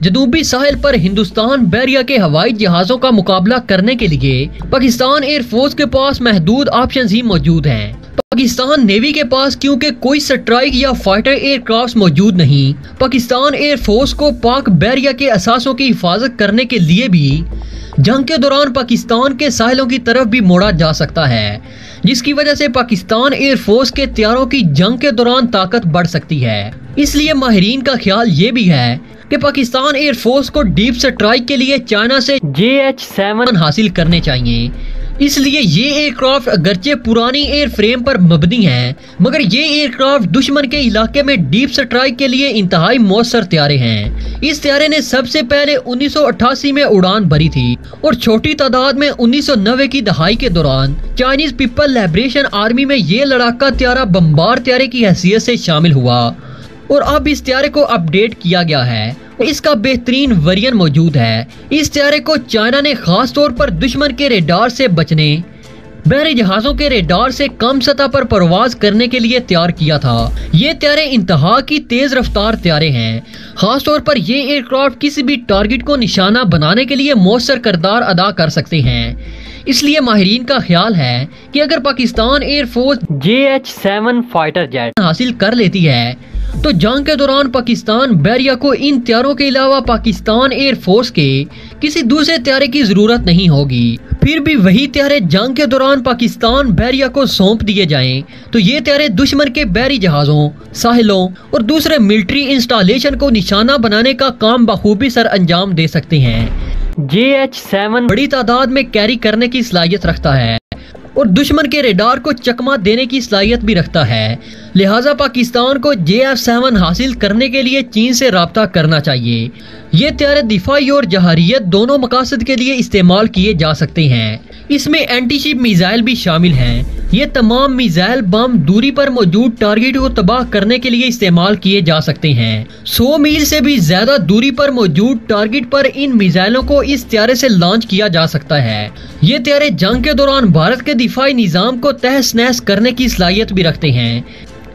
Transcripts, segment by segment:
جنوبی ساحل پر ہندوستان بحریہ کے ہوائی جہازوں کا مقابلہ کرنے کے لیے پاکستان ایئر فورس کے پاس محدود آپشنز ہی موجود ہیں۔ پاکستان نیوی کے پاس کیونکہ کوئی سٹرائک یا فائٹر ایئر کرافٹ موجود نہیں، پاکستان ایئر فورس کو پاک بحریہ کے اثاثوں کی حفاظت کرنے کے لیے بھی جنگ کے دوران پاکستان کے ساحلوں کی طرف بھی موڑا جا سکتا ہے، جس کی وجہ سے پاکستان ایئر فورس کے طیاروں کی جنگ کے دوران طاقت بڑھ سکتی ہے۔ اس لیے ماہرین کا خیال یہ بھی ہے کہ پاکستان ایئر فورس کو ڈیپ سٹرائک کے لیے چائنا سے JH-7 حاصل کرنے چاہیے۔ اس لیے یہ ایئر کرافٹ اگرچہ پرانی ایئر فریم پر مبنی ہے، مگر یہ ایئر کرافٹ دشمن کے علاقے میں ڈیپ سٹرائک کے لیے انتہائی مؤثر طیارے ہیں۔ اس طیارے نے سب سے پہلے 1988 میں اڑان بھری تھی اور چھوٹی تعداد میں 1990 کی دہائی کے دوران چائنیز پیپل لبریشن آرمی میں یہ لڑاکا طیارہ بمبار طیارے کی حیثیت سے شامل ہوا اور اب اس طیارے کو اپ ڈیٹ کیا گیا ہے۔ اس کا بہترین ویرین موجود ہے۔ اس طیارے کو چائنا نے خاص طور پر دشمن کے ریڈار سے بچنے، بحری جہازوں کے ریڈار سے کم سطح پر پرواز کرنے کے لیے تیار کیا تھا۔ یہ طیارے انتہا کی تیز رفتار طیارے ہیں۔ خاص طور پر یہ ایئر کرافٹ کسی بھی ٹارگٹ کو نشانہ بنانے کے لیے مؤثر کردار ادا کر سکتے ہیں۔ اس لیے ماہرین کا خیال ہے کہ اگر Pakistan air force JH-7 fighter jet حاصل کر لیتی ہے تو جنگ کے دوران پاکستان بحریہ کو ان طیاروں کے علاوہ پاکستان ایئر فورس کے کسی دوسرے طیارے کی ضرورت نہیں ہوگی۔ پھر بھی وہی طیارے جنگ کے دوران پاکستان بحریہ کو سونپ دیے جائیں تو یہ طیارے دشمن کے بحری جہازوں، ساحلوں اور دوسرے ملٹری انسٹالیشن کو نشانہ بنانے کا کام بخوبی سر انجام دے سکتے ہیں۔ JH-7 بڑی تعداد میں کیری کرنے کی صلاحیت رکھتا ہے اور دشمن کے ریڈار کو چکما دینے کی صلاحیت بھی رکھتا ہے، لہٰذا پاکستان کو JF-7 حاصل کرنے کے لیے چین سے رابطہ کرنا چاہیے۔ یہ طیارے دفاعی اور جہاریت دونوں مقاصد کے لیے استعمال کیے جا سکتے ہیں۔ اس میں اینٹی شپ میزائل بھی شامل ہیں۔ یہ تمام میزائل بم دوری پر موجود ٹارگٹ کو تباہ کرنے کے لیے استعمال کیے جا سکتے ہیں۔ 100 میل سے بھی زیادہ دوری پر موجود ٹارگٹ پر ان میزائلوں کو اس طیارے سے لانچ کیا جا سکتا ہے۔ یہ طیارے جنگ کے دوران بھارت کے دفاعی نظام کو تہس نہس کرنے کی صلاحیت بھی رکھتے ہیں۔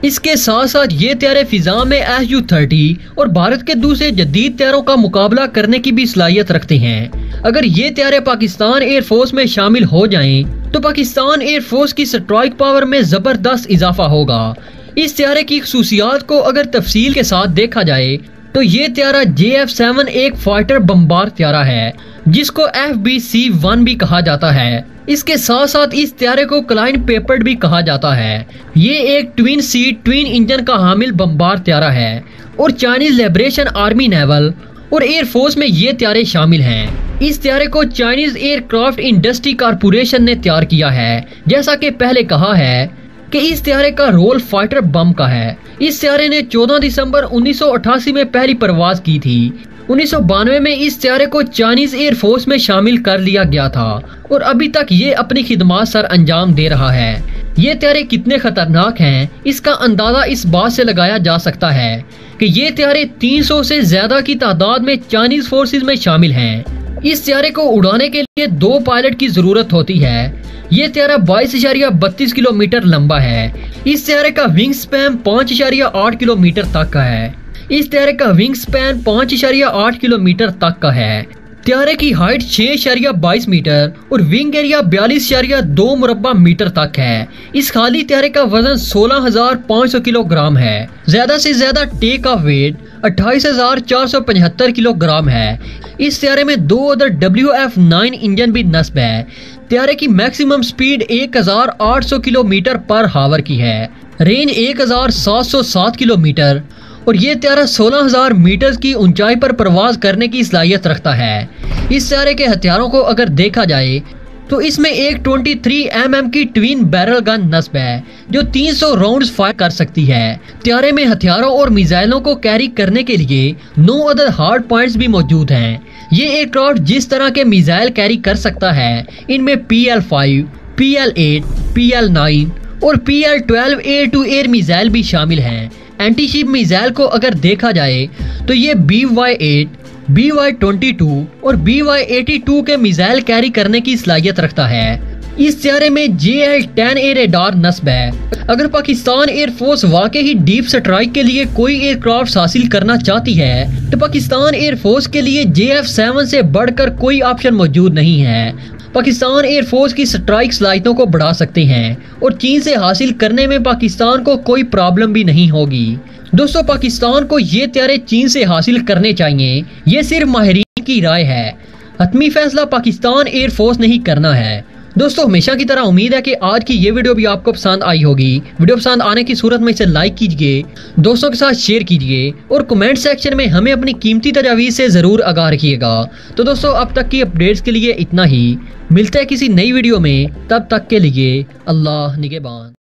اس کے ساتھ ساتھ یہ طیارے فضا میں Su-30 اور بھارت کے دوسرے جدید طیاروں کا مقابلہ کرنے کی بھی صلاحیت رکھتے ہیں۔ اگر یہ طیارے پاکستان ایئر فورس میں شامل ہو جائیں تو پاکستان ایئر فورس کی سٹرائک پاور میں زبردست اضافہ ہوگا۔ اس طیارے کی خصوصیات کو اگر تفصیل کے ساتھ دیکھا جائے تو یہ طیارہ JF-7 ایک فائٹر بمبار طیارہ ہے جس کو FBC-1 بھی کہا جاتا ہے۔ اس کے ساتھ ساتھ اس طیارے کو کلائن پیپرڈ بھی کہا جاتا ہے۔ یہ ایک ٹوین سیٹ ٹوین انجن کا حامل بمبار طیارہ ہے اور چائنیز لبریشن آرمی نیول اور ایئر فورس میں یہ طیارے شامل ہیں۔ اس طیارے کو Chinese aircraft industry corporation نے تیار کیا ہے۔ جیسا کہ پہلے کہا ہے کہ اس طیارے کا رول فائٹر بم کا ہے۔ اس طیارے نے 14 دسمبر 1988 میں پہلی پرواز کی تھی۔ 1992 میں اس طیارے کو چائنیز ایئر فورس میں شامل کر لیا گیا تھا اور ابھی تک یہ اپنی خدمات سر انجام دے رہا ہے۔ یہ طیارے کتنے خطرناک ہیں اس کا اندازہ اس بات سے لگایا جا سکتا ہے کہ یہ طیارے 300 سے زیادہ کی تعداد میں چائنیز فورسز میں شامل ہیں۔ اس طیارے کو اڑانے کے لیے 2 پائلٹ کی ضرورت ہوتی ہے۔ یہ طیارہ 22.32 کلومیٹر لمبا ہے۔ اس طیارے کا ونگ سپین 5.8 کلومیٹر تک کا ہے۔ اس طیارے کا ونگ سپین 5.8 کلومیٹر تک کا ہے۔ طیارے کی ہائٹ 6.22 میٹر اور ونگ ایریا 42.2 مربع میٹر تک ہے۔ اس خالی طیارے کا وزن 16,500 کلو گرام ہے۔ زیادہ سے زیادہ ٹیک آف ویٹ 28,475 کلو گرام ہے۔ اس طیارے میں 2 عدد WF-9 انجن بھی نصب ہے۔ طیارے کی میکسیمم سپیڈ 1,800 کلومیٹر پر ہاور کی ہے۔ رینج 1,707 کلومیٹر اور یہ طیارہ 16,000 میٹر کی اونچائی پر پرواز کرنے کی صلاحیت رکھتا ہے۔ اس طیارے کے ہتھیاروں کو اگر دیکھا جائے تو اس میں ایک 23 mm کی ٹوین بیرل گن نصب ہے جو 300 راؤنڈز فائر کر سکتی ہے۔ طیارے میں ہتھیاروں اور میزائلوں کو کیری کرنے کے لیے 9 عدد ہارڈ پوائنٹس بھی موجود ہیں۔ یہ ایئر کرافٹ جس طرح کے میزائل کیری کر سکتا ہے ان میں PL-5، PL-8، PL-9 اور PL-12 year to year missile بھی شامل ہیں۔ اینٹی شپ میزائل کو اگر دیکھا جائے تو یہ BY-8، BY-22 اور BY-82 کے میزائل کیری کرنے کی صلاحیت رکھتا ہے۔ اس طیارے میں JL-10A ریڈار نصب ہے۔ اگر پاکستان ایئر فورس واقعی ڈیپ سٹرائک کے لیے کوئی ایئر کرافٹ حاصل کرنا چاہتی ہے تو پاکستان ایئر فورس کے لیے JF-7 سے بڑھ کر کوئی آپشن موجود نہیں ہے۔ پاکستان ایئر فورس کی سٹرائک صلاحیتوں کو بڑھا سکتے ہیں اور چین سے حاصل کرنے میں پاکستان کو کوئی پرابلم بھی نہیں ہوگی۔ دوستو، پاکستان کو یہ طیارے چین سے حاصل کرنے چاہیے، یہ صرف ماہرین کی رائے ہے، حتمی فیصلہ پاکستان ایئر فورس نہیں کرنا ہے۔ دوستو، ہمیشہ کی طرح امید ہے کہ آج کی یہ ویڈیو بھی آپ کو پسند آئی ہوگی۔ ویڈیو پسند آنے کی صورت میں اسے لائک کیجئے، دوستوں کے ساتھ شیئر کیجئے اور کمنٹ سیکشن میں ہمیں اپنی قیمتی تجاویز سے ضرور آگاہ رکھیے گا۔ تو دوستو، اب تک کی اپڈیٹس کے لیے اتنا ہی، ملتے ہیں کسی نئی ویڈیو میں، تب تک کے لیے اللہ نگہبان۔